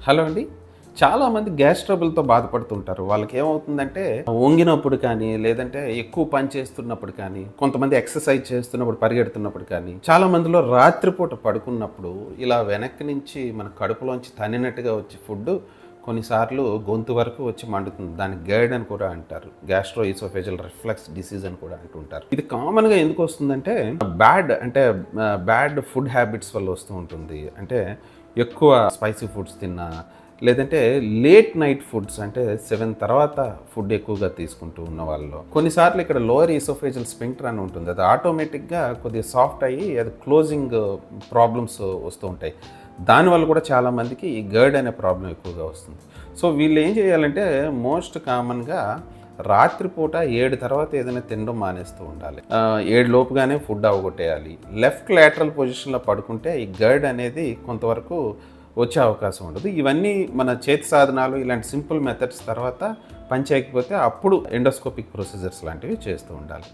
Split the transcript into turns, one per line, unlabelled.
Hello అండి. చాలామంది gas ట్రబుల్‌తో బాధపడుతుంటారు. వాళ్ళకేమవుతుందంటే వంగినప్పుడు కానీ, లేదంటే ఎక్కువ పని చేస్తున్నప్పుడు కానీ, కొంతమంది ఎక్సర్సైజ్ చేస్తున్నప్పుడు, పరిగెడుతున్నప్పుడు కానీ, చాలా మందిలో రాత్రిపూట పడుకున్నప్పుడు ఇలా వెనక్కి నుంచి మన కడుపులోంచి తన్నినట్టుగా వచ్చే ఫుడ్డు కొన్నిసార్లు గొంతు వరకు వచ్చి మండుతుంది. దాన్ని గైడ్ అని కూడా అంటారు. గ్యాస్ట్రో ఈసోఫేజియల్ రిఫ్లక్స్ డిసీజ్ అని కూడా అంటుంటారు. ఇది కామన్‌గా ఎందుకు వస్తుందంటే బ్యాడ్ ఫుడ్ హ్యాబిట్స్ వల్ల వస్తూ ఉంటుంది. అంటే ఎక్కువ స్పైసీ ఫుడ్స్ తిన్నా, లేదంటే లేట్ నైట్ ఫుడ్స్ అంటే 7 తర్వాత ఫుడ్ ఎక్కువగా తీసుకుంటూ ఉన్న వాళ్ళలో కొన్నిసార్లు ఇక్కడ లోయర్ ఈసోఫేజియల్ స్ఫింక్టర్ అని ఉంటుంది. అది ఆటోమేటిక్గా కొద్దిగా సాఫ్ట్ అయ్యి అది క్లోజింగ్ ప్రాబ్లమ్స్ వస్తూ ఉంటాయి. దానివల్ల కూడా చాలామందికి ఈ గర్డ్ అనే ప్రాబ్లం ఎక్కువగా వస్తుంది. సో వీళ్ళు ఏం చేయాలంటే మోస్ట్ కామన్గా రాత్రిపూట 7 తర్వాత ఏదైనా తినడం మానేస్తూ ఉండాలి. 7 లోపుగానే ఫుడ్ అవగొట్టేయాలి. లెఫ్ట్ లాటరల్ పొజిషన్లో పడుకుంటే ఈ గర్డ్ అనేది కొంతవరకు వచ్చే అవకాశం ఉండదు. ఇవన్నీ మన చేతి సాధనాలు ఇలాంటి సింపుల్ మెథడ్స్ తర్వాత పని చేయకపోతే అప్పుడు ఎండోస్కోపిక్ ప్రొసీజర్స్ లాంటివి చేస్తూ ఉండాలి.